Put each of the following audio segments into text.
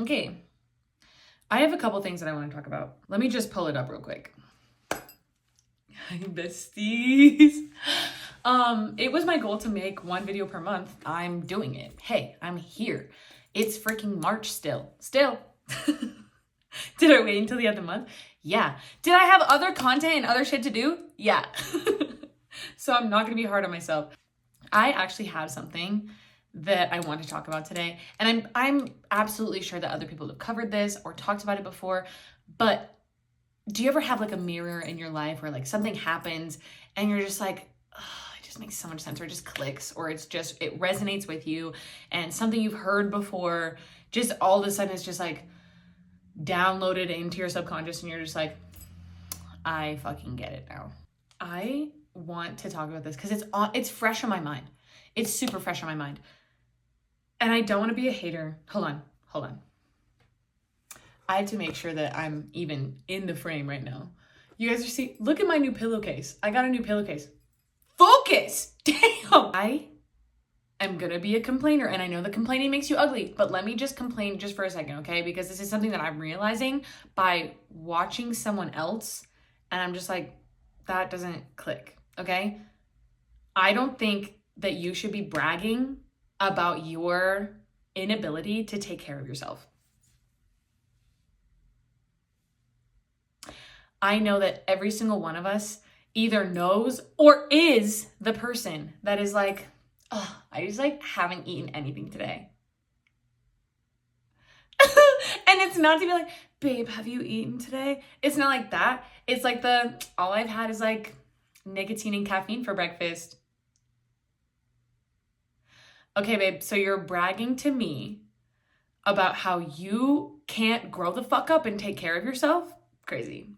Okay, I have a couple things that I want to talk about. Let me just pull it up real quick. Hi, besties. It was my goal to make one video per month. I'm doing it. Hey, I'm here. It's freaking March still. Did I wait until the end of the month? Yeah. Did I have other content and other shit to do? Yeah. So I'm not gonna be hard on myself. I actually have something that I want to talk about today. And I'm absolutely sure that other people have covered this or talked about it before, but do you ever have like a mirror in your life where like something happens and you're just like, oh, it just makes so much sense, or it just clicks, or it resonates with you, and something you've heard before, just all of a sudden it's just like downloaded into your subconscious and you're just like, I fucking get it now. I want to talk about this because it's fresh on my mind. It's super fresh on my mind. And I don't want to be a hater. Hold on. I have to make sure that I'm even in the frame right now. You guys are seeing, look at my new pillowcase. I got a new pillowcase. Focus! Damn! I am gonna be a complainer, and I know that complaining makes you ugly, but let me just complain just for a second, okay? Because this is something that I'm realizing by watching someone else, and I'm just like, that doesn't click, okay? I don't think that you should be bragging about your inability to take care of yourself. I know that every single one of us either knows or is the person that is like, oh, I just like haven't eaten anything today. And it's not to be like, babe, have you eaten today? It's not like that. It's like all I've had is like nicotine and caffeine for breakfast. Okay, babe, so you're bragging to me about how you can't grow the fuck up and take care of yourself? Crazy.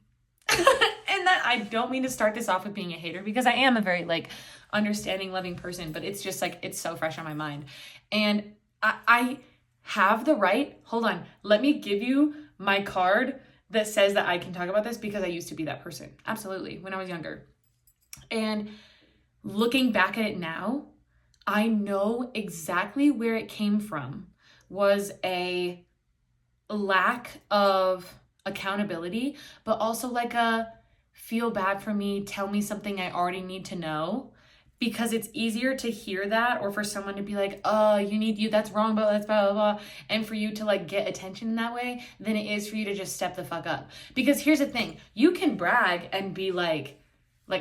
And that I don't mean to start this off with being a hater, because I am a very like understanding, loving person, but it's just like, it's so fresh on my mind. And I have the right, hold on, let me give you my card that says that I can talk about this, because I used to be that person. Absolutely. When I was younger. And looking back at it now, I know exactly where it came from. Was a lack of accountability, but also like a feel bad for me, tell me something I already need to know, because it's easier to hear that, or for someone to be like, oh, that's wrong, but that's blah, blah, blah, and for you to like get attention in that way, than it is for you to just step the fuck up. Because here's the thing, you can brag and be like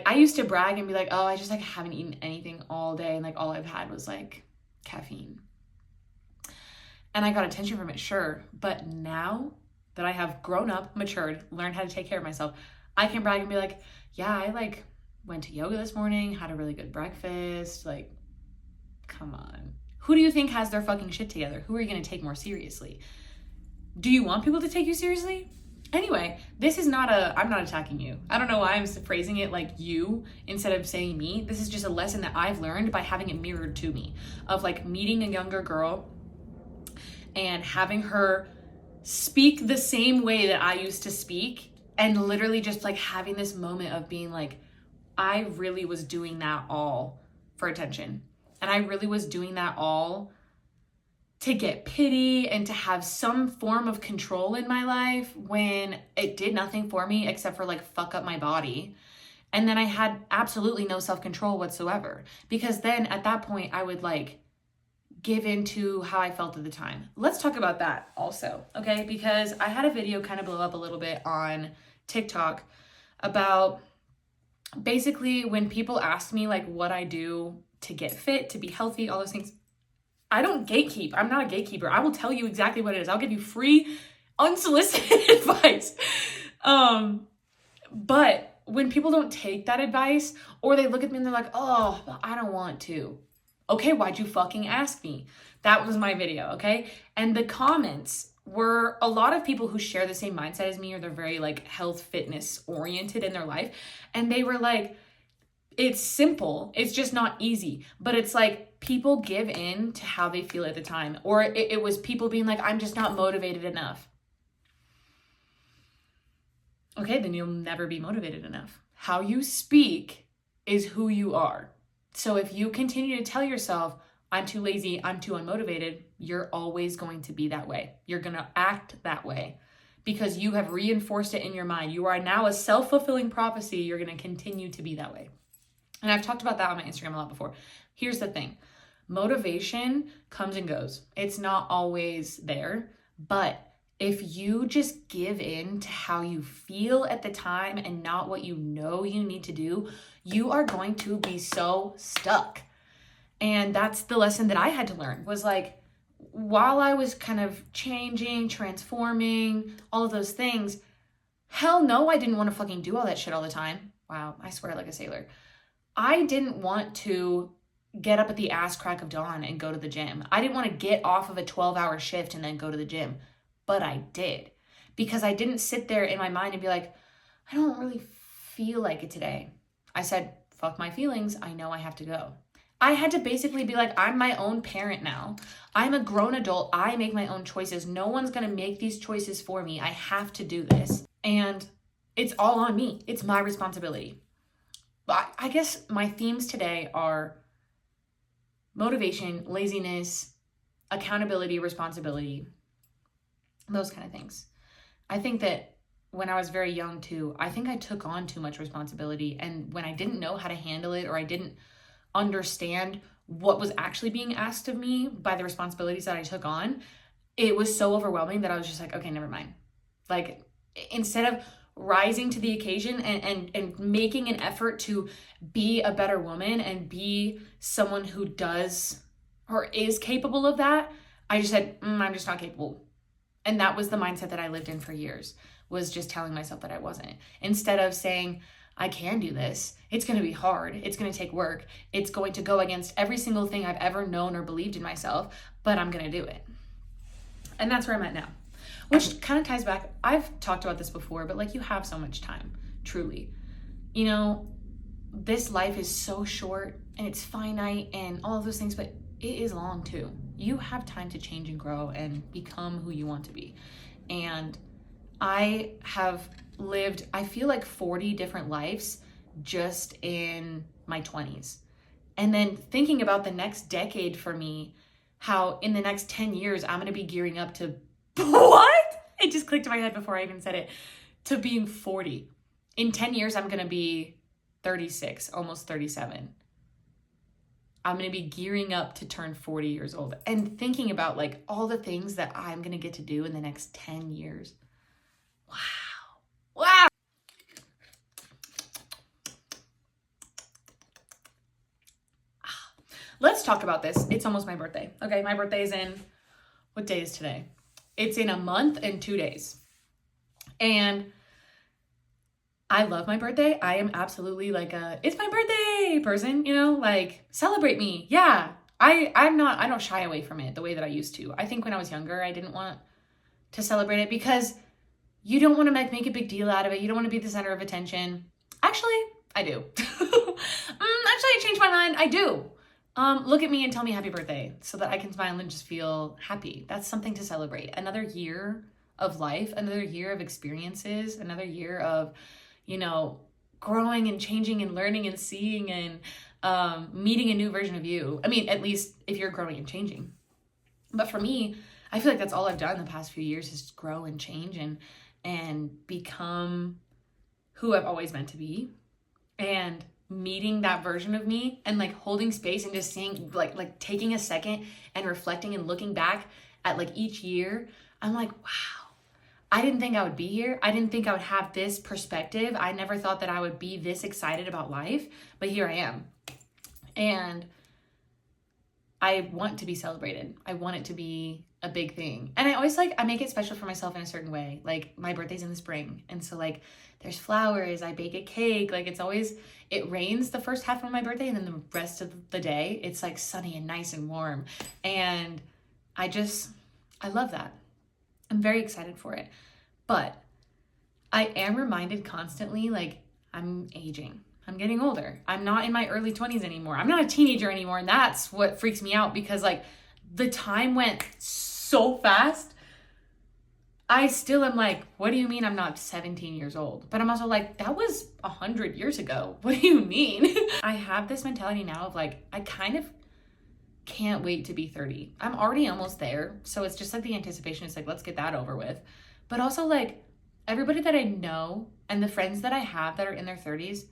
I used to brag and be like, oh, I just like haven't eaten anything all day, and like all I've had was like caffeine. And I got attention from it, sure. But now that I have grown up, matured, learned how to take care of myself, I can brag and be like, yeah, I like went to yoga this morning, had a really good breakfast. Like, come on. Who do you think has their fucking shit together? Who are you going to take more seriously? Do you want people to take you seriously? Anyway, this is I'm not attacking you. I don't know why I'm phrasing it like you instead of saying me. This is just a lesson that I've learned by having it mirrored to me, of like meeting a younger girl and having her speak the same way that I used to speak, and literally just like having this moment of being like, I really was doing that all for attention. And I really was doing that all to get pity and to have some form of control in my life, when it did nothing for me except for like fuck up my body. And then I had absolutely no self-control whatsoever, because then at that point I would like give into how I felt at the time. Let's talk about that also, okay? Because I had a video kind of blow up a little bit on TikTok about basically when people ask me like what I do to get fit, to be healthy, all those things. I don't gatekeep. I'm not a gatekeeper. I will tell you exactly what it is. I'll give you free, unsolicited advice. But when people don't take that advice, or they look at me and they're like, oh, well, I don't want to. Okay, why'd you fucking ask me? That was my video, okay? And the comments were a lot of people who share the same mindset as me, or they're very like health, fitness oriented in their life. And they were like, it's simple. It's just not easy. But it's like people give in to how they feel at the time. Or it was people being like, I'm just not motivated enough. Okay, then you'll never be motivated enough. How you speak is who you are. So if you continue to tell yourself, I'm too lazy, I'm too unmotivated, you're always going to be that way. You're going to act that way because you have reinforced it in your mind. You are now a self-fulfilling prophecy. You're going to continue to be that way. And I've talked about that on my Instagram a lot before. Here's the thing. Motivation comes and goes. It's not always there, but if you just give in to how you feel at the time and not what you know you need to do, you are going to be so stuck. And that's the lesson that I had to learn, was like, while I was kind of changing, transforming, all of those things, hell no, I didn't want to fucking do all that shit all the time. Wow, I swear like a sailor. I didn't want to get up at the ass crack of dawn and go to the gym. I didn't want to get off of a 12-hour shift and then go to the gym, but I did, because I didn't sit there in my mind and be like, I don't really feel like it today. I said, fuck my feelings. I know I have to go. I had to basically be like, I'm my own parent now. I'm a grown adult. I make my own choices. No one's going to make these choices for me. I have to do this. And it's all on me. It's my responsibility. But I guess my themes today are motivation, laziness, accountability, responsibility, those kind of things. I think that when I was very young too, I think I took on too much responsibility. And when I didn't know how to handle it, or I didn't understand what was actually being asked of me by the responsibilities that I took on, it was so overwhelming that I was just like, okay, never mind. Like, instead of rising to the occasion and making an effort to be a better woman and be someone who does or is capable of that, I just said, I'm just not capable. And that was the mindset that I lived in for years, was just telling myself that I wasn't. Instead of saying, I can do this. It's going to be hard. It's going to take work. It's going to go against every single thing I've ever known or believed in myself, but I'm going to do it. And that's where I'm at now, which kind of ties back. I've talked about this before, but like, you have so much time, truly. You know, this life is so short and it's finite and all of those things, but it is long too. You have time to change and grow and become who you want to be. And I have lived, I feel like 40 different lives just in my 20s. And then thinking about the next decade for me, how in the next 10 years, I'm going to be gearing up to, what? It just clicked in my head before I even said it, to being 40. In 10 years, I'm going to be 36, almost 37. I'm going to be gearing up to turn 40 years old, and thinking about like all the things that I'm going to get to do in the next 10 years. Wow. Wow. Let's talk about this. It's almost my birthday. Okay, my birthday is in, what day is today? It's in a month and 2 days. And I love my birthday. I am absolutely like a, it's my birthday person, you know, like, celebrate me. Yeah. I don't shy away from it the way that I used to. I think when I was younger, I didn't want to celebrate it because you don't want to make a big deal out of it. You don't want to be the center of attention. Actually, I do. Actually, I changed my mind. I do. Look at me and tell me happy birthday so that I can smile and just feel happy. That's something to celebrate. Another year of life, another year of experiences, another year of, you know, growing and changing and learning and seeing and meeting a new version of you. I mean, at least if you're growing and changing. But for me, I feel like that's all I've done the past few years, is grow and change and become who I've always meant to be. And meeting that version of me and like holding space and just seeing, like taking a second and reflecting and looking back at like each year, I'm like, wow, I didn't think I would be here. I didn't think I would have this perspective. I never thought that I would be this excited about life, but here I am. And I want to be celebrated. I want it to be a big thing. And I always I make it special for myself in a certain way. Like, my birthday's in the spring. And so like there's flowers, I bake a cake. Like, it rains the first half of my birthday, and then the rest of the day, it's like sunny and nice and warm. And I love that. I'm very excited for it. But I am reminded constantly, like, I'm aging. I'm getting older. I'm not in my early 20s anymore. I'm not a teenager anymore. And that's what freaks me out, because like the time went so fast. I still am like, what do you mean I'm not 17 years old? But I'm also like, that was 100 years ago. What do you mean? I have this mentality now of like, I kind of can't wait to be 30. I'm already almost there. So it's just like the anticipation. It's like, let's get that over with. But also like everybody that I know and the friends that I have that are in their 30s,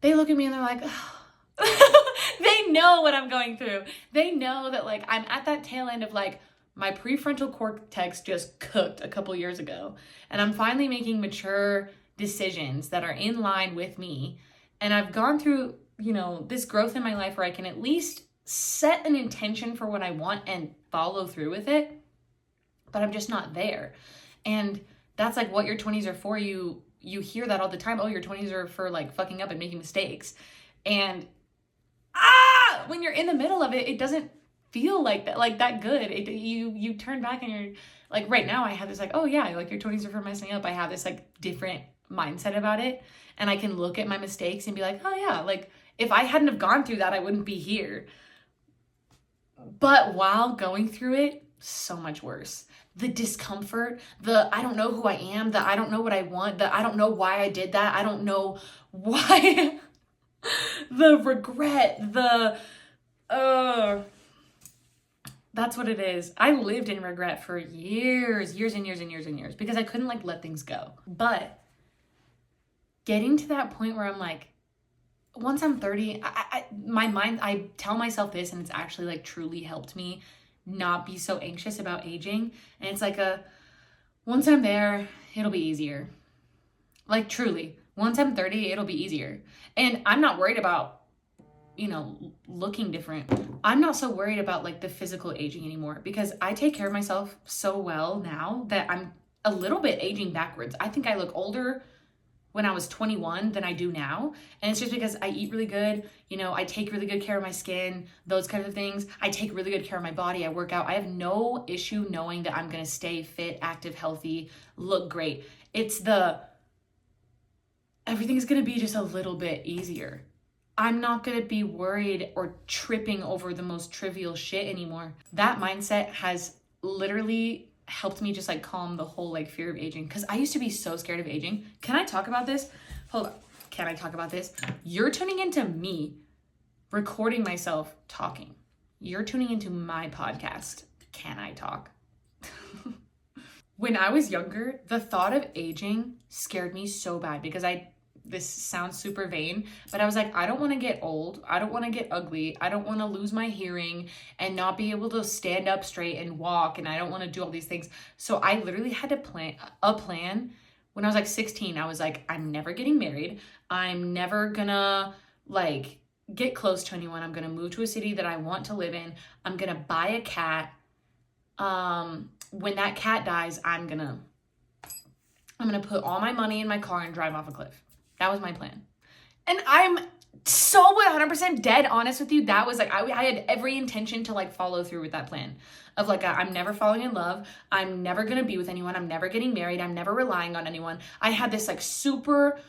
they look at me and they're like, they know what I'm going through. They know that like I'm at that tail end of like my prefrontal cortex just cooked a couple years ago. And I'm finally making mature decisions that are in line with me. And I've gone through, you know, this growth in my life where I can at least set an intention for what I want and follow through with it. But I'm just not there. And that's like what your 20s are for. You hear that all the time. Oh, your 20s are for like fucking up and making mistakes. And when you're in the middle of it, it doesn't feel like that good. You turn back and you're like, right now I have this like, oh yeah, like your 20s are for messing up. I have this like different mindset about it. And I can look at my mistakes and be like, oh yeah, like if I hadn't have gone through that, I wouldn't be here. But while going through it, so much worse. The discomfort, the I don't know who I am, the I don't know what I want, the I don't know why I did that, I don't know why, the regret, that's what it is. I lived in regret for years and years because I couldn't like let things go. But getting to that point where I'm like, once I'm 30, I tell myself this, and it's actually like truly helped me not be so anxious about aging. And it's like once I'm there, it'll be easier. Like truly, once I'm 30, it'll be easier. And I'm not worried about, you know, looking different. I'm not so worried about like the physical aging anymore because I take care of myself so well now that I'm a little bit aging backwards. I think I look older when I was 21 than I do now. And it's just because I eat really good. You know, I take really good care of my skin, those kinds of things. I take really good care of my body. I work out. I have no issue knowing that I'm going to stay fit, active, healthy, look great. It's everything's going to be just a little bit easier. I'm not going to be worried or tripping over the most trivial shit anymore. That mindset has literally helped me just like calm the whole like fear of aging, because I used to be so scared of aging. Can I talk about this? Hold on. Can I talk about this? You're tuning into me recording myself talking. You're tuning into my podcast. Can I talk? When I was younger, the thought of aging scared me so bad because this sounds super vain, but I was like, I don't want to get old. I don't want to get ugly. I don't want to lose my hearing and not be able to stand up straight and walk. And I don't want to do all these things. So I literally had to plan a plan. When I was like 16, I was like, I'm never getting married. I'm never gonna like get close to anyone. I'm gonna move to a city that I want to live in. I'm gonna buy a cat. When that cat dies, I'm gonna put all my money in my car and drive off a cliff. That was my plan. And I'm so 100% dead honest with you. That was like, I had every intention to like follow through with that plan of like, I'm never falling in love. I'm never going to be with anyone. I'm never getting married. I'm never relying on anyone. I had this like super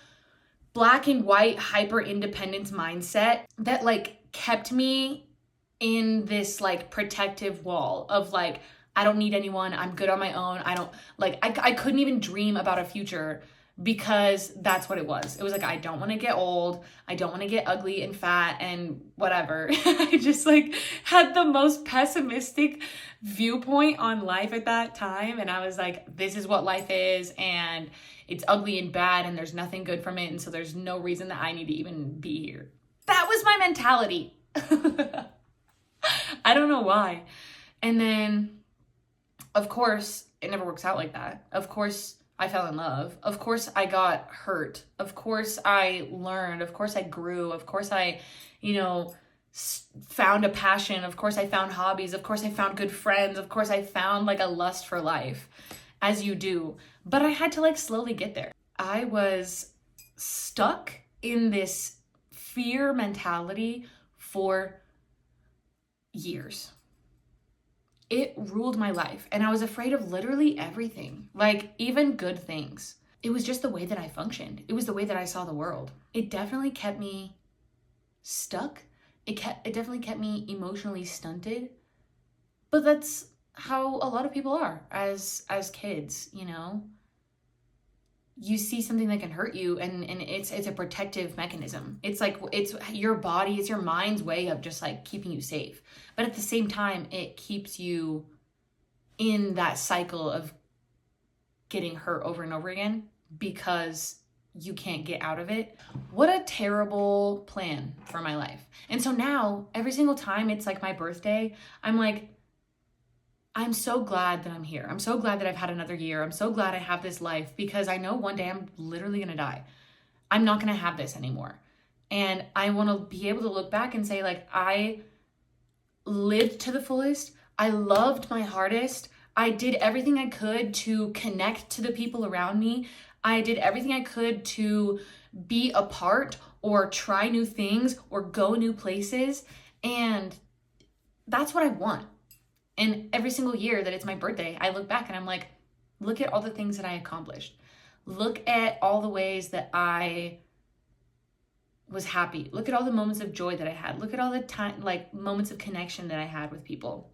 black and white hyper independence mindset that like kept me in this like protective wall of like, I don't need anyone. I'm good on my own. I couldn't even dream about a future because that's what it was. It was like, I don't want to get old. I don't want to get ugly and fat and whatever. I just like had the most pessimistic viewpoint on life at that time. And I was like, this is what life is. And it's ugly and bad. And there's nothing good from it. And so there's no reason that I need to even be here. That was my mentality. I don't know why. And then, of course, it never works out like that. Of course, I fell in love. Of course, I got hurt. Of course, I learned. Of course, I grew. Of course, I, found a passion. Of course, I found hobbies. Of course, I found good friends. Of course, I found like a lust for life, as you do. But I had to like slowly get there. I was stuck in this fear mentality for years. It ruled my life, and I was afraid of literally everything, like even good things. It was just the way that I functioned. It was the way that I saw the world. It definitely kept me stuck. It definitely kept me emotionally stunted. But that's how a lot of people are as kids, you see something that can hurt you, and it's a protective mechanism. It's like, it's your body, it's your mind's way of just like keeping you safe. But at the same time, it keeps you in that cycle of getting hurt over and over again because you can't get out of it. What a terrible plan for my life. And so now every single time it's like my birthday, I'm like, I'm so glad that I'm here. I'm so glad that I've had another year. I'm so glad I have this life, because I know one day I'm literally going to die. I'm not going to have this anymore. And I want to be able to look back and say, like, I lived to the fullest. I loved my hardest. I did everything I could to connect to the people around me. I did everything I could to be a part or try new things or go new places. And that's what I want. And every single year that it's my birthday, I look back and I'm like, look at all the things that I accomplished. Look at all the ways that I was happy. Look at all the moments of joy that I had. Look at all the time, like, moments of connection that I had with people.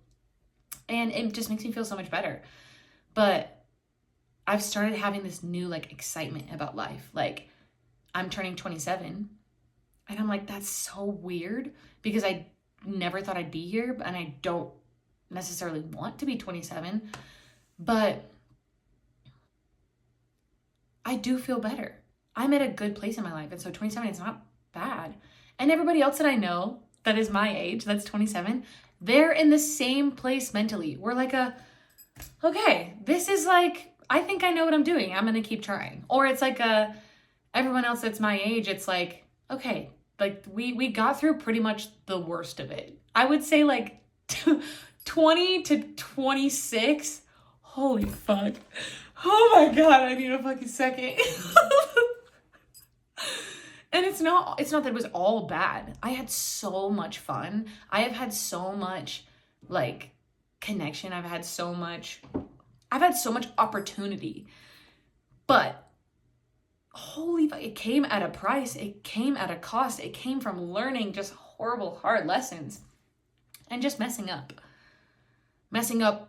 And it just makes me feel so much better. But I've started having this new, like, excitement about life. Like, I'm turning 27 and I'm like, that's so weird, because I never thought I'd be here, and I don't necessarily want to be 27, but I do feel better. I'm at a good place in my life. And so 27 is not bad. And everybody else that I know that is my age, that's 27, they're in the same place mentally. We're like, okay, this is like, I think I know what I'm doing. I'm going to keep trying. Or it's like everyone else that's my age, it's like, okay, like we got through pretty much the worst of it. I would say like 20 to 26. Holy fuck. Oh my God, I need a fucking second. And it's not that it was all bad. I had so much fun. I have had so much like connection. I've had so much opportunity. But holy fuck, it came at a price. It came at a cost. It came from learning just horrible, hard lessons and just messing up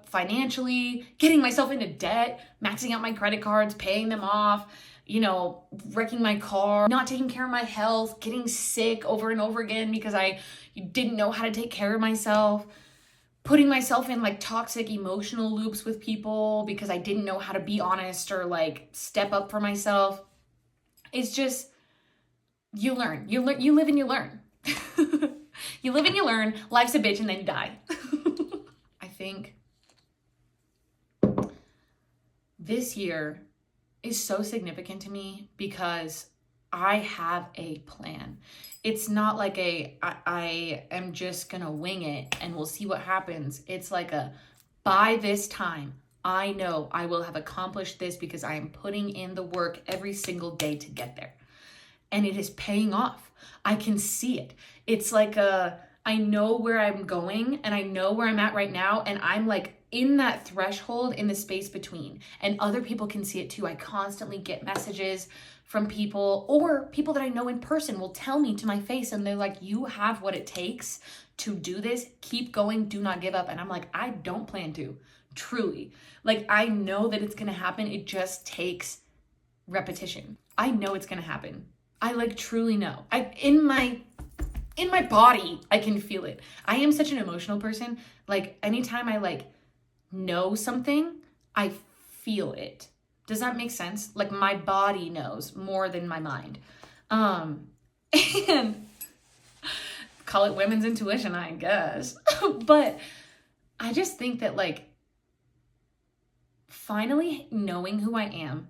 financially, getting myself into debt, maxing out my credit cards, paying them off, wrecking my car, not taking care of my health, getting sick over and over again because I didn't know how to take care of myself, putting myself in like toxic emotional loops with people because I didn't know how to be honest or like step up for myself. It's just, you live and you learn. You live and you learn. Life's a bitch and then you die. I think this year is so significant to me because I have a plan. It's not like I am just gonna wing it and we'll see what happens. It's like by this time, I know I will have accomplished this because I am putting in the work every single day to get there. And it is paying off. I can see it. It's like I know where I'm going and I know where I'm at right now. And I'm like in that threshold in the space between. And other people can see it too. I constantly get messages from people, or people that I know in person will tell me to my face, and they're like, you have what it takes to do this. Keep going. Do not give up. And I'm like, I don't plan to. Truly. Like, I know that it's going to happen. It just takes repetition. I know it's going to happen. I like truly know. In my body, I can feel it. I am such an emotional person. Like, anytime I like know something, I feel it. Does that make sense? Like, my body knows more than my mind. And call it women's intuition, I guess. But I just think that like finally knowing who I am,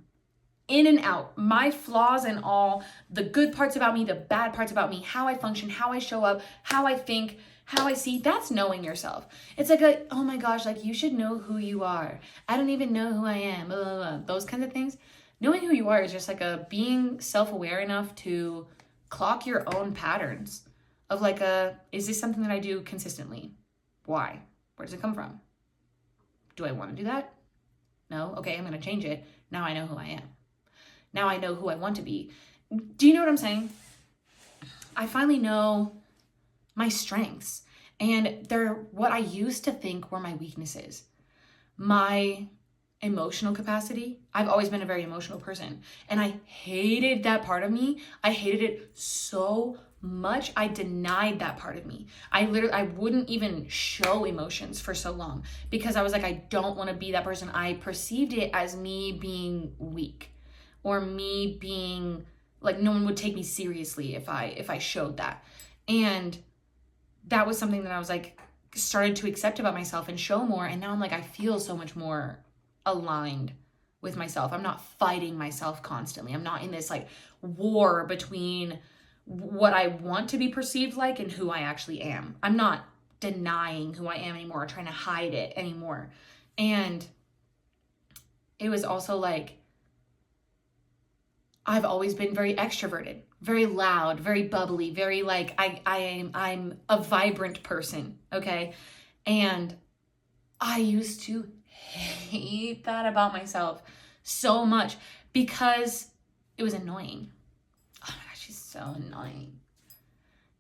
in and out, my flaws and all, the good parts about me, the bad parts about me, how I function, how I show up, how I think, how I see, that's knowing yourself. It's like oh my gosh, like you should know who you are. I don't even know who I am, blah, blah, blah. Those kinds of things. Knowing who you are is just like being self-aware enough to clock your own patterns of like is this something that I do consistently? Why? Where does it come from? Do I want to do that? No? Okay, I'm going to change it. Now I know who I am. Now I know who I want to be. Do you know what I'm saying? I finally know my strengths, and they're what I used to think were my weaknesses. My emotional capacity. I've always been a very emotional person, and I hated that part of me. I hated it so much. I denied that part of me. I wouldn't even show emotions for so long because I was like, I don't want to be that person. I perceived it as me being weak, or me being like, no one would take me seriously if I showed that. And that was something that I was like, started to accept about myself and show more. And now I'm like, I feel so much more aligned with myself. I'm not fighting myself constantly. I'm not in this like war between what I want to be perceived like and who I actually am. I'm not denying who I am anymore, or trying to hide it anymore. And it was also like, I've always been very extroverted, very loud, very bubbly, very like, I'm a vibrant person, okay? And I used to hate that about myself so much because it was annoying. Oh my gosh, she's so annoying.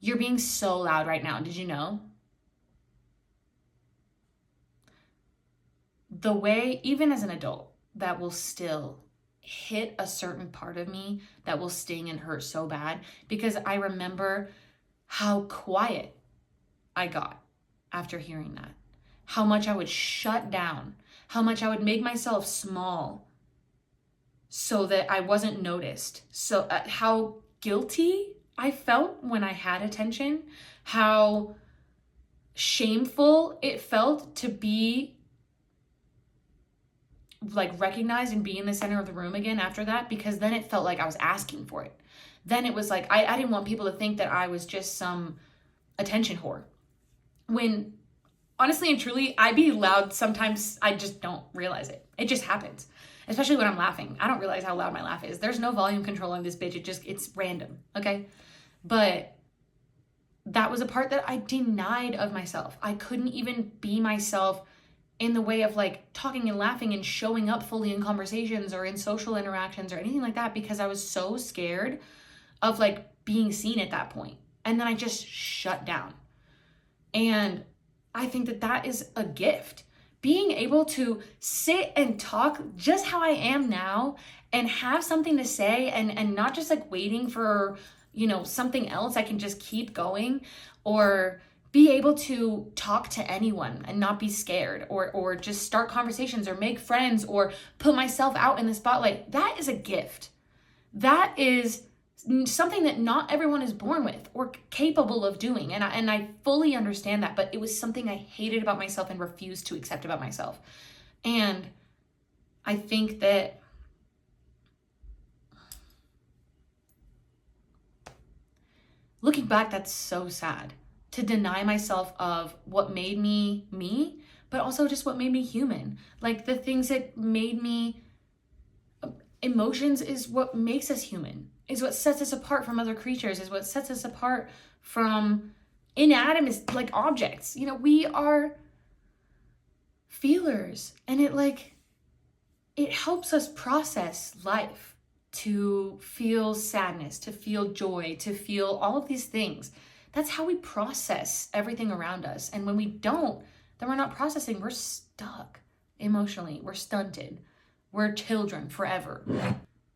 You're being so loud right now. Did you know? The way, even as an adult, that will still hit a certain part of me that will sting and hurt so bad, because I remember how quiet I got after hearing that. How much I would shut down, how much I would make myself small so that I wasn't noticed. So how guilty I felt when I had attention, how shameful it felt to be like recognized and be in the center of the room again after that, because then it felt like I was asking for it. Then it was like, I didn't want people to think that I was just some attention whore. When honestly and truly, I be loud sometimes, I just don't realize it. It just happens. Especially when I'm laughing. I don't realize how loud my laugh is. There's no volume control on this bitch. It's random, okay? But that was a part that I denied of myself. I couldn't even be myself in the way of like talking and laughing and showing up fully in conversations or in social interactions or anything like that, because I was so scared of like being seen at that point. And then I just shut down. And I think that that is a gift. Being able to sit and talk just how I am now and have something to say, and not just like waiting for, something else. I can just keep going, or be able to talk to anyone and not be scared, or just start conversations or make friends or put myself out in the spotlight. That is a gift. That is something that not everyone is born with or capable of doing. And I fully understand that, but it was something I hated about myself and refused to accept about myself. And I think that looking back, that's so sad to deny myself of what made me me, but also just what made me human. Like the things that made me, emotions is what makes us human, is what sets us apart from other creatures, is what sets us apart from inanimate like objects. We are feelers, and it helps us process life, to feel sadness, to feel joy, to feel all of these things. That's how we process everything around us. And when we don't, then we're not processing. We're stuck emotionally. We're stunted. We're children forever.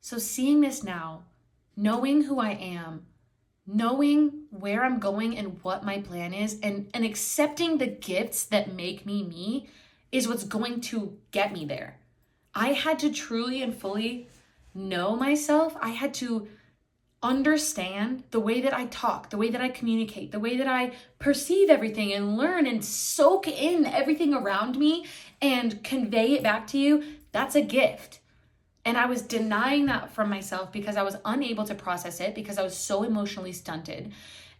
So seeing this now, knowing who I am, knowing where I'm going and what my plan is, and accepting the gifts that make me me is what's going to get me there. I had to truly and fully know myself. I had to understand the way that I talk, the way that I communicate, the way that I perceive everything, and learn and soak in everything around me and convey it back to you. That's a gift. And I was denying that from myself because I was unable to process it, because I was so emotionally stunted.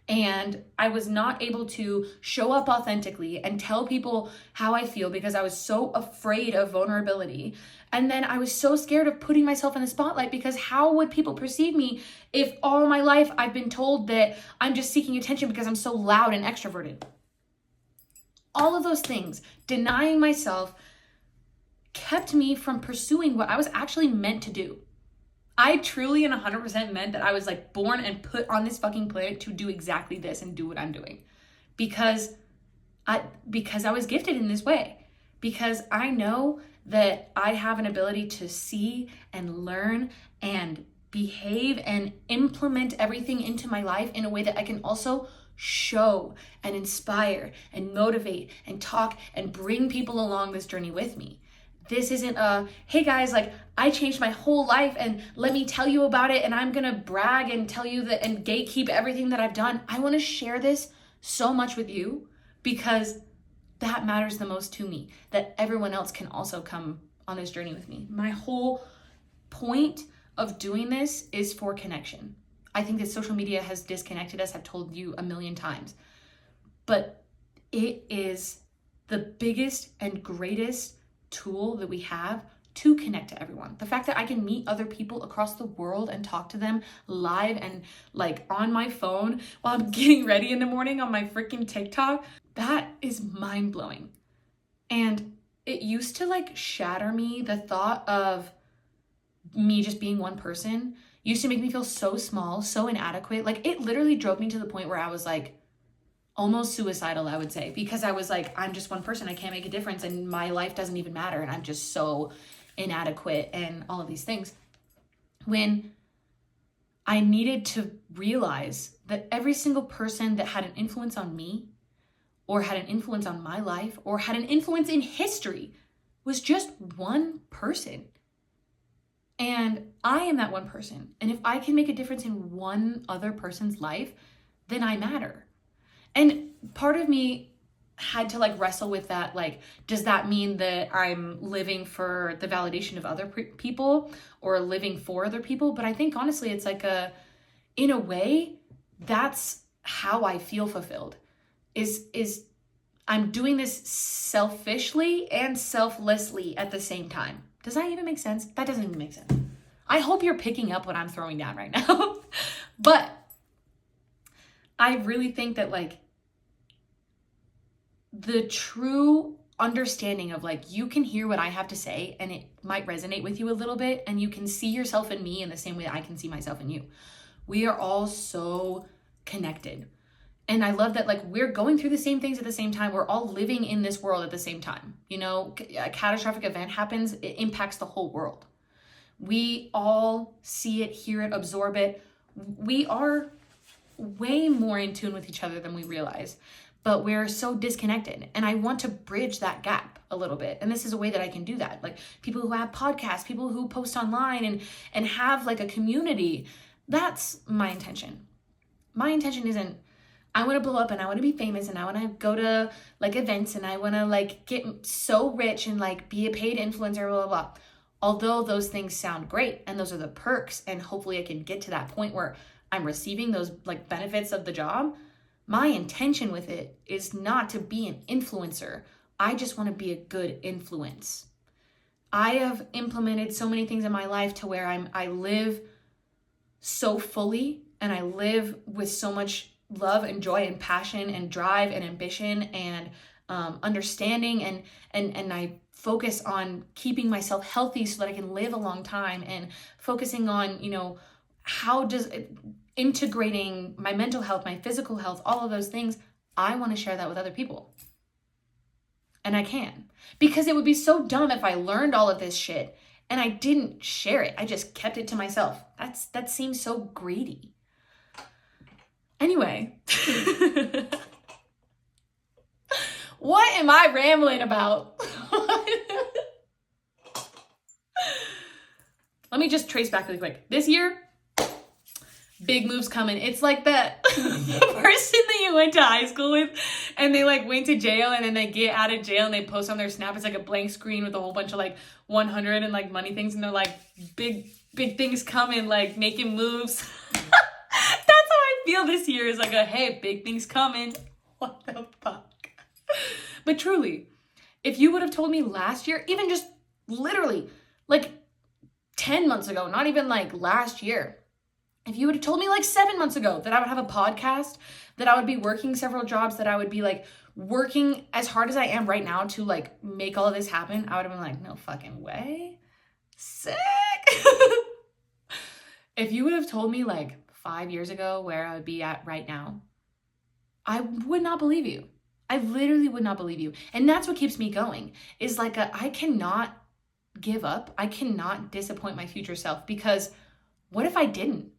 And I was not able to show up authentically and tell people how I feel because I was so afraid of vulnerability. And then I was so scared of putting myself in the spotlight, because how would people perceive me if all my life I've been told that I'm just seeking attention because I'm so loud and extroverted? All of those things, denying myself, kept me from pursuing what I was actually meant to do. I truly and 100% meant that I was like born and put on this fucking planet to do exactly this and do what I'm doing. Because I was gifted in this way. Because I know that I have an ability to see and learn and behave and implement everything into my life in a way that I can also show and inspire and motivate and talk and bring people along this journey with me. This isn't a, hey guys, like I changed my whole life and let me tell you about it and I'm gonna brag and tell you that and gatekeep everything that I've done. I wanna share this so much with you because that matters the most to me, that everyone else can also come on this journey with me. My whole point of doing this is for connection. I think that social media has disconnected us. I've told you a million times, but it is the biggest and greatest tool that we have to connect to everyone. The fact that I can meet other people across the world and talk to them live and like on my phone while I'm getting ready in the morning on my freaking TikTok, that is mind blowing. And it used to like shatter me. The thought of me just being one person used to make me feel so small, so inadequate. Like it literally drove me to the point where I was like almost suicidal, I would say, because I was like, I'm just one person. I can't make a difference and my life doesn't even matter. And I'm just so inadequate and all of these things. When I needed to realize that every single person that had an influence on me or had an influence on my life or had an influence in history was just one person. And I am that one person. And if I can make a difference in one other person's life, then I matter. And part of me had to like wrestle with that. Like, does that mean that I'm living for the validation of other people or living for other people? But I think honestly, it's like in a way, that's how I feel fulfilled is I'm doing this selfishly and selflessly at the same time. Does that even make sense? That doesn't even make sense. I hope you're picking up what I'm throwing down right now. But I really think that like the true understanding of like, you can hear what I have to say and it might resonate with you a little bit and you can see yourself in me in the same way I can see myself in you. We are all so connected. And I love that like we're going through the same things at the same time. We're all living in this world at the same time. You know, a catastrophic event happens, it impacts the whole world. We all see it, hear it, absorb it. We are way more in tune with each other than we realize, but we're so disconnected. And I want to bridge that gap a little bit. And this is a way that I can do that. Like people who have podcasts, people who post online and have like a community. That's my intention. My intention isn't, I want to blow up and I want to be famous and I want to go to like events and I want to like get so rich and like be a paid influencer, blah, blah, blah. Although those things sound great and those are the perks and hopefully I can get to that point where I'm receiving those like benefits of the job, my intention with it is not to be an influencer. I just want to be a good influence. I have implemented so many things in my life to where I live so fully and I live with so much love and joy and passion and drive and ambition and understanding and I focus on keeping myself healthy so that I can live a long time and focusing on, you know, how does integrating my mental health, my physical health, all of those things. I want to share that with other people. And I can, because it would be so dumb if I learned all of this shit and I didn't share it. I just kept it to myself. That seems so greedy. Anyway, what am I rambling about? Let me just trace back really quick. This year, big moves coming. It's like that the person that you went to high school with and they like went to jail and then they get out of jail and they post on their Snap. It's like a blank screen with a whole bunch of like 100 and like money things and they're like big things coming, like making moves. That's how I feel this year is like hey, big things coming. What the fuck? But truly, if you would have told me last year, even just literally like 10 months ago, not even like last year, if you would have told me like 7 months ago that I would have a podcast, that I would be working several jobs, that I would be like working as hard as I am right now to like make all of this happen, I would have been like, no fucking way. Sick. If you would have told me like 5 years ago where I would be at right now, I would not believe you. I literally would not believe you. And that's what keeps me going is like I cannot give up. I cannot disappoint my future self, because what if I didn't?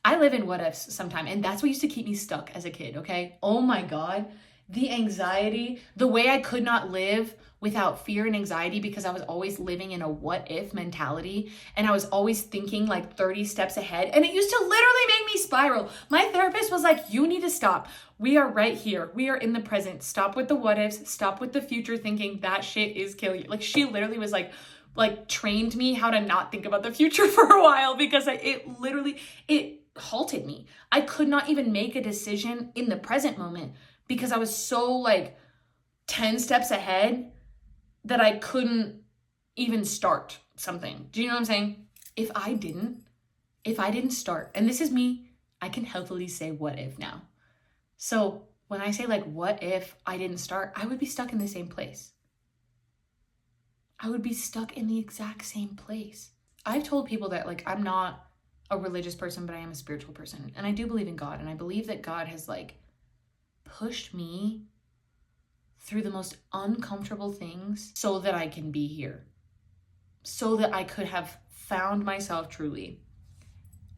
I live in what ifs sometimes, and that's what used to keep me stuck as a kid, okay? Oh my God. The anxiety, the way I could not live without fear and anxiety, because I was always living in a what if mentality, and I was always thinking like 30 steps ahead, and it used to literally make me spiral. My therapist was like, you need to stop. We are right here. We are in the present. Stop with the what ifs. Stop with the future thinking. That shit is killing you. Like, she literally was like trained me how to not think about the future for a while, because it halted me. I could not even make a decision in the present moment because I was so like 10 steps ahead that I couldn't even start something. Do you know what I'm saying? If I didn't start, and this is me, I can healthily say what if now. So when I say like, what if I didn't start, I would be stuck in the same place. I would be stuck in the exact same place. I've told people that like, I'm not a religious person, but I am a spiritual person. And I do believe in God. And I believe that God has like pushed me through the most uncomfortable things so that I can be here, so that I could have found myself truly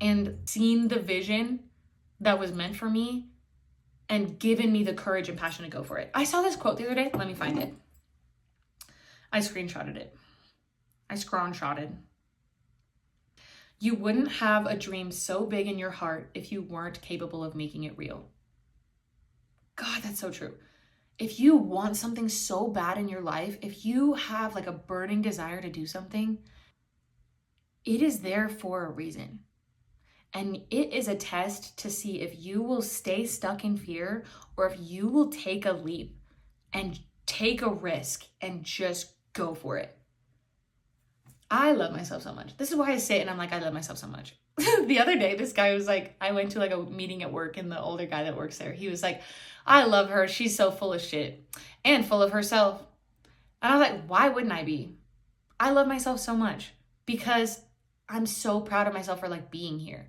and seen the vision that was meant for me and given me the courage and passion to go for it. I saw this quote the other day. Let me find it. I screenshotted it. I screenshotted. You wouldn't have a dream so big in your heart if you weren't capable of making it real. God, that's so true. If you want something so bad in your life, if you have like a burning desire to do something, it is there for a reason. And it is a test to see if you will stay stuck in fear or if you will take a leap and take a risk and just go for it. I love myself so much. This is why I sit and I'm like, I love myself so much. The other day, this guy was like, I went to like a meeting at work, and the older guy that works there, he was like, I love her. She's so full of shit and full of herself. And I was like, why wouldn't I be? I love myself so much because I'm so proud of myself for like being here,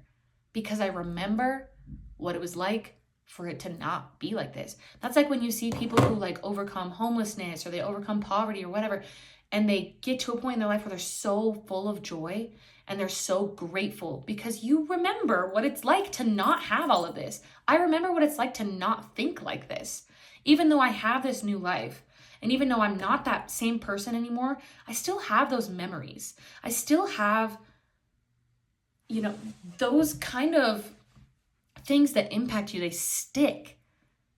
because I remember what it was like for it to not be like this. That's like when you see people who like overcome homelessness or they overcome poverty or whatever, and they get to a point in their life where they're so full of joy and they're so grateful, because you remember what it's like to not have all of this. I remember what it's like to not think like this. Even though I have this new life, and even though I'm not that same person anymore, I still have those memories. I still have, you know, those kind of things that impact you. They stick.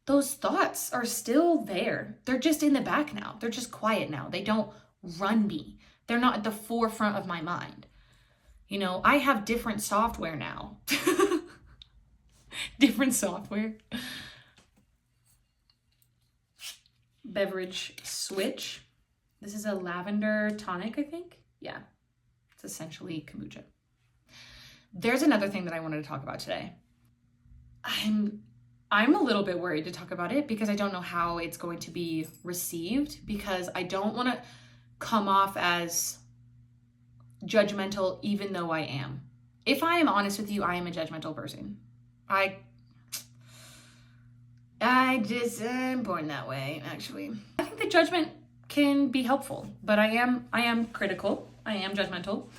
Those thoughts are still there. They're just in the back now. They're just quiet now. They don't run me. They're not at the forefront of my mind. You know, I have different software now. Different software. Beverage switch. This is a lavender tonic, I think. Yeah. It's essentially kombucha. There's another thing that I wanted to talk about today. I'm a little bit worried to talk about it because I don't know how it's going to be received, because I don't want to come off as judgmental, even though I am. If I am honest with you, I am a judgmental person. I just am born that way, actually. I think that judgment can be helpful, but I am critical. I am judgmental.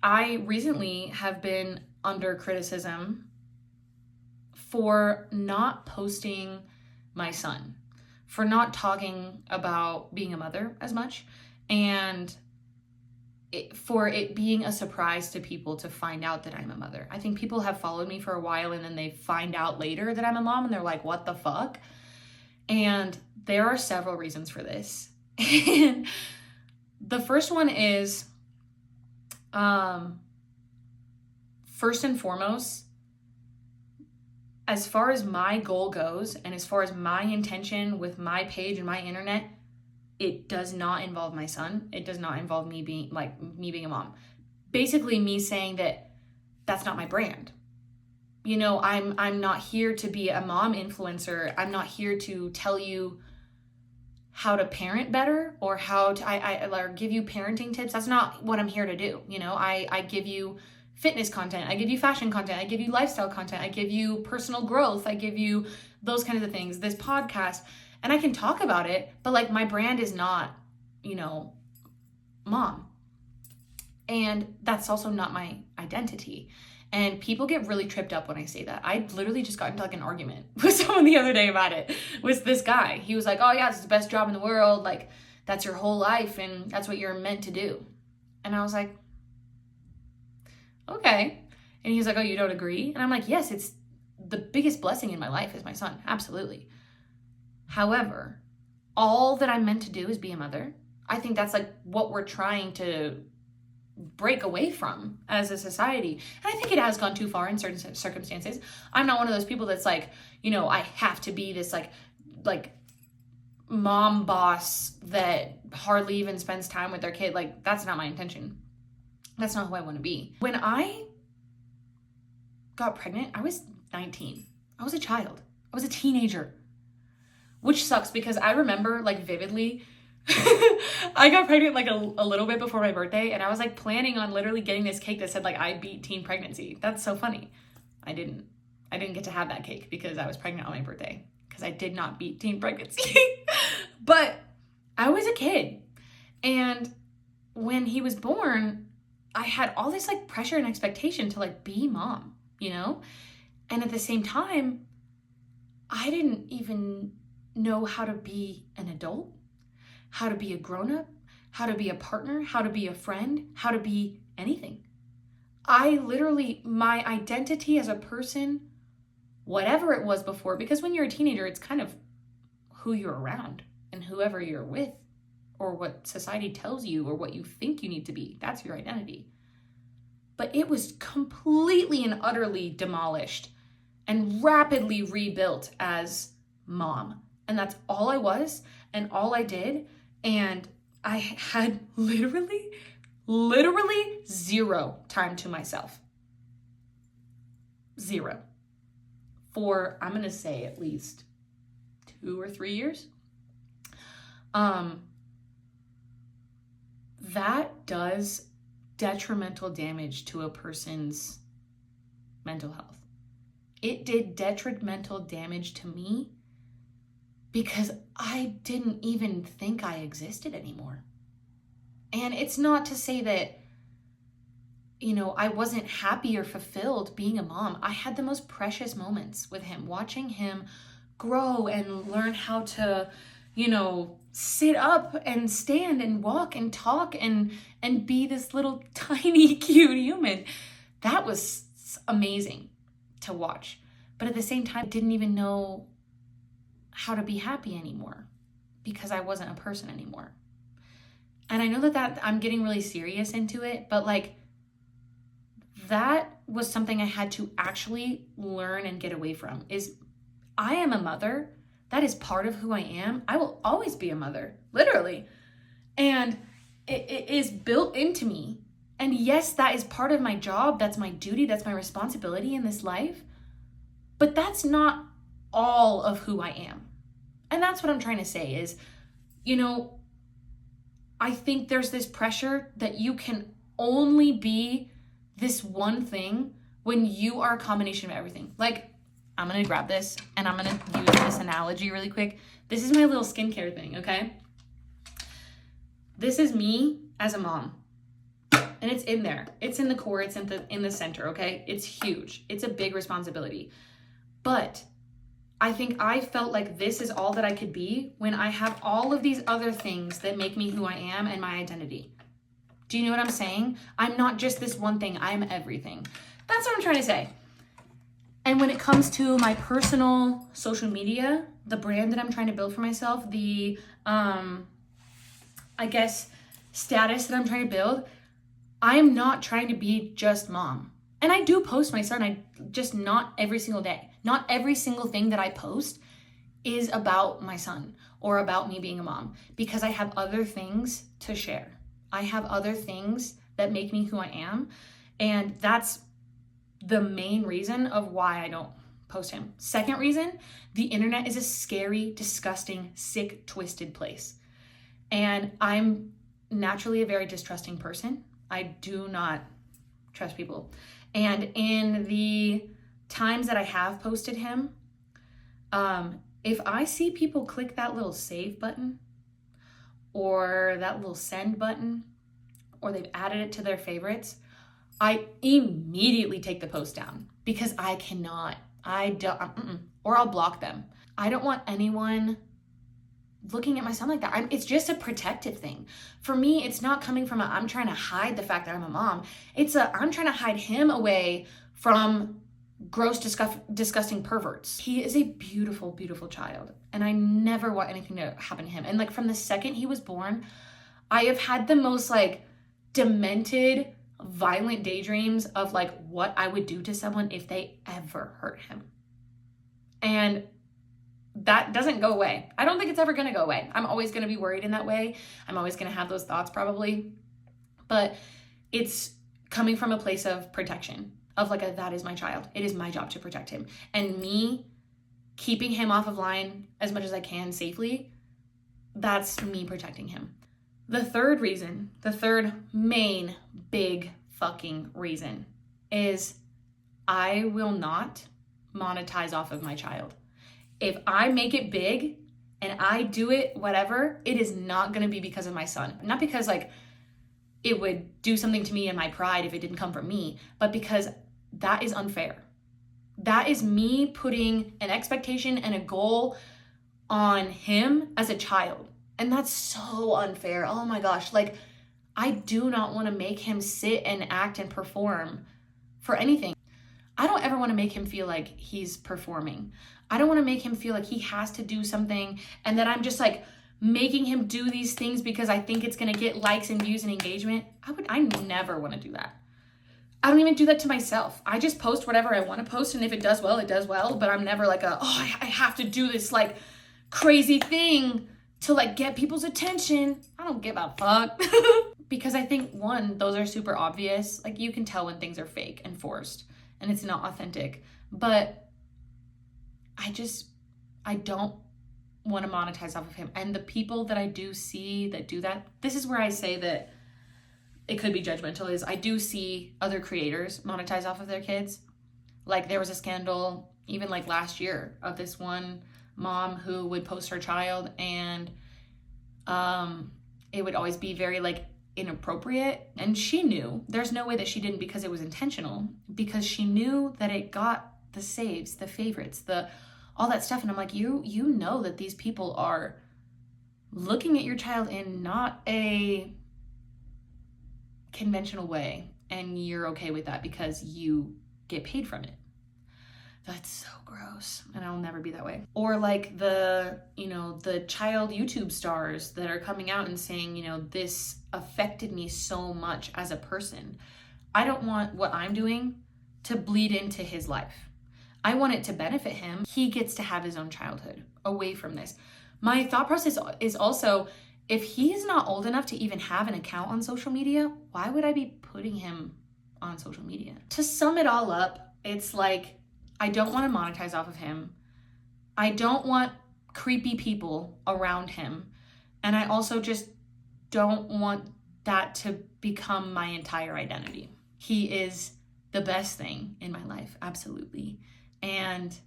I recently have been under criticism for not posting my son, for not talking about being a mother as much, and for it being a surprise to people to find out that I'm a mother. I think people have followed me for a while and then they find out later that I'm a mom and they're like, what the fuck? And there are several reasons for this. And the first one is, first and foremost, as far as my goal goes and as far as my intention with my page and my internet, it does not involve my son. It does not involve me being a mom. Basically me saying that that's not my brand. You know, I'm not here to be a mom influencer. I'm not here to tell you how to parent better or how to I give you parenting tips. That's not what I'm here to do. You know, I give you fitness content. I give you fashion content. I give you lifestyle content. I give you personal growth. I give you those kinds of things. This podcast. And I can talk about it, but like my brand is not, you know, mom. And that's also not my identity. And people get really tripped up when I say that. I literally just got into like an argument with someone the other day about it. Was this guy. He was like, oh yeah, it's the best job in the world. Like, that's your whole life and that's what you're meant to do. And I was like, okay. And he's like, oh, you don't agree? And I'm like, yes, it's the biggest blessing in my life is my son. Absolutely. However, all that I'm meant to do is be a mother. I think that's like what we're trying to break away from as a society. And I think it has gone too far in certain circumstances. I'm not one of those people that's like, you know, I have to be this like mom boss that hardly even spends time with their kid. Like, that's not my intention. That's not who I want to be. When I got pregnant, I was 19. I was a child. I was a teenager, which sucks because I remember like vividly I got pregnant like a little bit before my birthday, and I was like planning on literally getting this cake that said like I beat teen pregnancy. That's so funny. I didn't get to have that cake because I was pregnant on my birthday, because I did not beat teen pregnancy. But I was a kid, and when he was born, I had all this like pressure and expectation to like be mom, you know? And at the same time, I didn't even know how to be an adult, how to be a grown-up, how to be a partner, how to be a friend, how to be anything. I literally, my identity as a person, whatever it was before, because when you're a teenager, it's kind of who you're around and whoever you're with, or what society tells you, or what you think you need to be. That's your identity. But it was completely and utterly demolished and rapidly rebuilt as mom. And that's all I was and all I did. And I had literally zero time to myself. Zero. For, I'm going to say at least 2 or 3 years. That does detrimental damage to a person's mental health. It did detrimental damage to me because I didn't even think I existed anymore. And it's not to say that, you know, I wasn't happy or fulfilled being a mom. I had the most precious moments with him, watching him grow and learn how to, you know, sit up and stand and walk and talk and be this little tiny cute human. That was amazing to watch. But at the same time, I didn't even know how to be happy anymore because I wasn't a person anymore. And I know that I'm getting really serious into it, but like that was something I had to actually learn and get away from. Is I am a mother. That is part of who I am. I will always be a mother, literally. And it is built into me. And yes, that is part of my job. That's my duty. That's my responsibility in this life. But that's not all of who I am. And that's what I'm trying to say is, you know, I think there's this pressure that you can only be this one thing when you are a combination of everything. Like, I'm going to grab this and I'm going to use this analogy really quick. This is my little skincare thing, okay? This is me as a mom. And it's in there. It's in the core. It's in the center, okay? It's huge. It's a big responsibility. But I think I felt like this is all that I could be when I have all of these other things that make me who I am and my identity. Do you know what I'm saying? I'm not just this one thing. I'm everything. That's what I'm trying to say. And when it comes to my personal social media, the brand that I'm trying to build for myself, the, I guess, status that I'm trying to build, I'm not trying to be just mom. And I do post my son, just not every single day. Not every single thing that I post is about my son or about me being a mom, because I have other things to share. I have other things that make me who I am. And that's the main reason of why I don't post him. Second reason, the internet is a scary, disgusting, sick, twisted place. And I'm naturally a very distrusting person. I do not trust people. And in the times that I have posted him, if I see people click that little save button or that little send button or they've added it to their favorites, I immediately take the post down because I cannot, or I'll block them. I don't want anyone looking at my son like that. It's just a protective thing. For me, it's not coming from I'm trying to hide the fact that I'm a mom. I'm trying to hide him away from gross, disgusting perverts. He is a beautiful, beautiful child, and I never want anything to happen to him. And like from the second he was born, I have had the most like demented, violent daydreams of like what I would do to someone if they ever hurt him. And that doesn't go away. I don't think it's ever going to go away. I'm always going to be worried in that way. I'm always going to have those thoughts probably. But it's coming from a place of protection, of like that is my child. It is my job to protect him. And me keeping him off of line as much as I can safely, that's me protecting him. The third reason, the third main big fucking reason is I will not monetize off of my child. If I make it big and I do it, whatever, it is not going to be because of my son. Not because like it would do something to me and my pride if it didn't come from me, but because that is unfair. That is me putting an expectation and a goal on him as a child. And that's so unfair. Oh my gosh. Like, I do not want to make him sit and act and perform for anything. I don't ever want to make him feel like he's performing. I don't want to make him feel like he has to do something and that I'm just like making him do these things because I think it's going to get likes and views and engagement. I never want to do that. I don't even do that to myself. I just post whatever I want to post, and if it does well, it does well, but I'm never like I have to do this like crazy thing to like get people's attention. I don't give a fuck. Because I think one, those are super obvious. Like you can tell when things are fake and forced and it's not authentic. But I don't want to monetize off of him. And the people that I do see that do that, this is where I say that it could be judgmental, is I do see other creators monetize off of their kids. Like there was a scandal even like last year of this one mom who would post her child and it would always be very like inappropriate, and she knew there's no way that she didn't because it was intentional, because she knew that it got the saves, the favorites, all that stuff. And I'm like, you know that these people are looking at your child in not a conventional way, and you're okay with that because you get paid from it. That's so gross, and I'll never be that way. Or like the child YouTube stars that are coming out and saying, this affected me so much as a person. I don't want what I'm doing to bleed into his life. I want it to benefit him. He gets to have his own childhood away from this. My thought process is also, if he's not old enough to even have an account on social media, why would I be putting him on social media? To sum it all up, it's like, I don't want to monetize off of him. I don't want creepy people around him. And I also just don't want that to become my entire identity. He is the best thing in my life, absolutely. And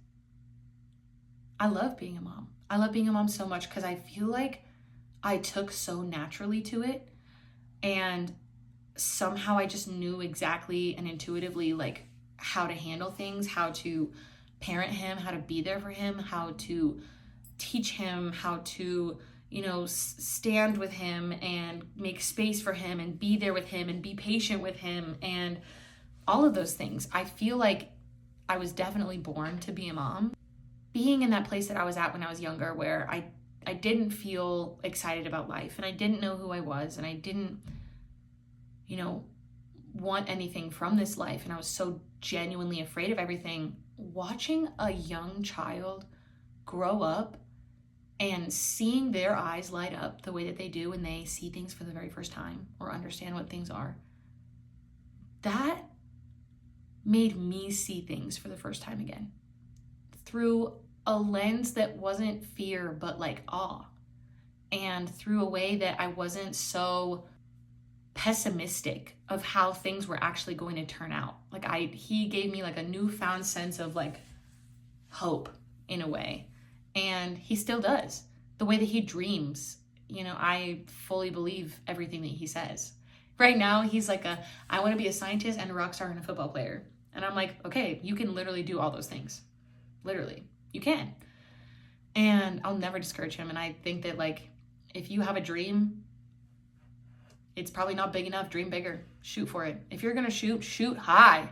I love being a mom. I love being a mom so much because I feel like I took so naturally to it. And somehow I just knew exactly and intuitively like how to handle things, how to parent him, how to be there for him, how to teach him, how to, stand with him and make space for him and be there with him and be patient with him and all of those things. I feel like I was definitely born to be a mom. Being in that place that I was at when I was younger, where I didn't feel excited about life and I didn't know who I was and I didn't, want anything from this life, and I was so genuinely afraid of everything. Watching a young child grow up and seeing their eyes light up the way that they do when they see things for the very first time or understand what things are, that made me see things for the first time again through a lens that wasn't fear but like awe, and through a way that I wasn't so pessimistic of how things were actually going to turn out. Like he gave me like a newfound sense of like hope in a way, and he still does. The way that he dreams, I fully believe everything that he says. Right now, he's like I want to be a scientist and a rock star and a football player. And I'm like, okay, you can literally do all those things. Literally, you can. And I'll never discourage him. And I think that, like, if you have a dream, it's probably not big enough. Dream bigger. Shoot for it. If you're going to shoot high.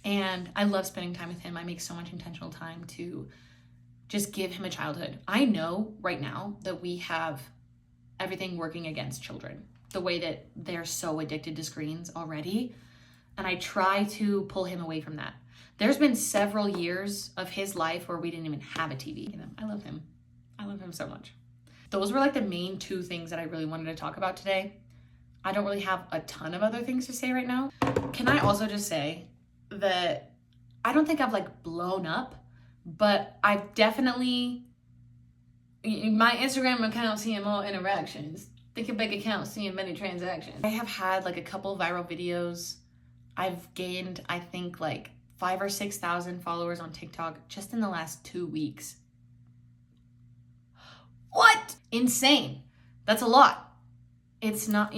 And I love spending time with him. I make so much intentional time to just give him a childhood. I know right now that we have everything working against children, the way that they're so addicted to screens already. And I try to pull him away from that. There's been several years of his life where we didn't even have a TV. I love him. I love him so much. Those were like the main two things that I really wanted to talk about today. I don't really have a ton of other things to say right now. Can I also just say that I don't think I've like blown up, but I've definitely, my Instagram account seeing more interactions. Think your bank account seeing many transactions. I have had like a couple viral videos. I've gained, I think, like 5,000 or 6,000 followers on TikTok just in the last 2 weeks. What? Insane. That's a lot. It's not,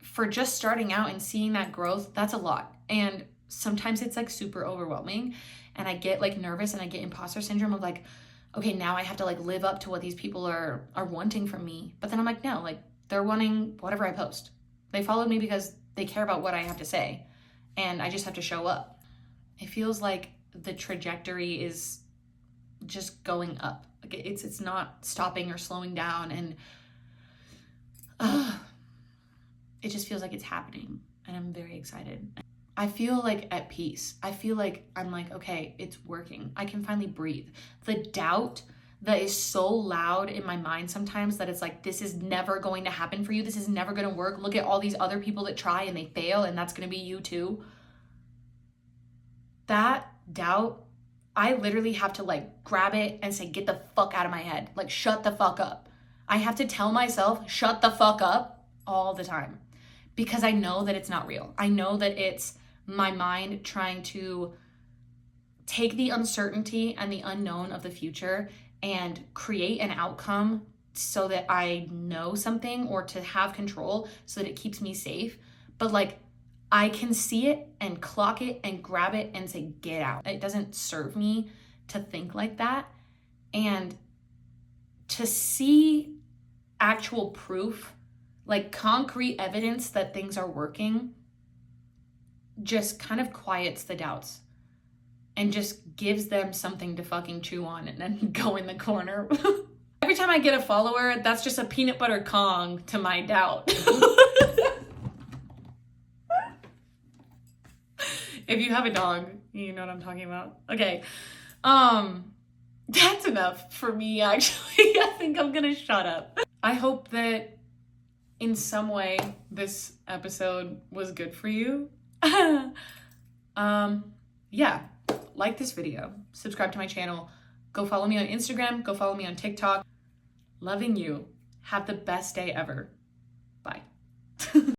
for just starting out and seeing that growth, that's a lot. And sometimes it's like super overwhelming. And I get like nervous and I get imposter syndrome of like, okay, now I have to like live up to what these people are wanting from me. But then I'm like, no, like they're wanting whatever I post. They followed me because they care about what I have to say. And I just have to show up. It feels like the trajectory is just going up. Like it's not stopping or slowing down. And it just feels like it's happening. And I'm very excited. I feel like at peace. I feel like I'm like, okay, it's working. I can finally breathe. The doubt that is so loud in my mind sometimes that it's like, this is never going to happen for you. This is never going to work. Look at all these other people that try and they fail, and that's going to be you too. That doubt, I literally have to like grab it and say, get the fuck out of my head. Like, shut the fuck up. I have to tell myself, shut the fuck up all the time, because I know that it's not real. I know that it's my mind trying to take the uncertainty and the unknown of the future and create an outcome so that I know something, or to have control so that it keeps me safe. But like, I can see it and clock it and grab it and say, get out. It doesn't serve me to think like that. And to see actual proof, like concrete evidence that things are working, just kind of quiets the doubts and just gives them something to fucking chew on and then go in the corner. Every time I get a follower, that's just a peanut butter Kong to my doubt. If you have a dog, you know what I'm talking about. Okay. That's enough for me, actually. I think I'm gonna shut up. I hope that in some way this episode was good for you. Yeah, like this video, subscribe to my channel, go follow me on Instagram, go follow me on TikTok. Loving you. Have the best day ever. Bye.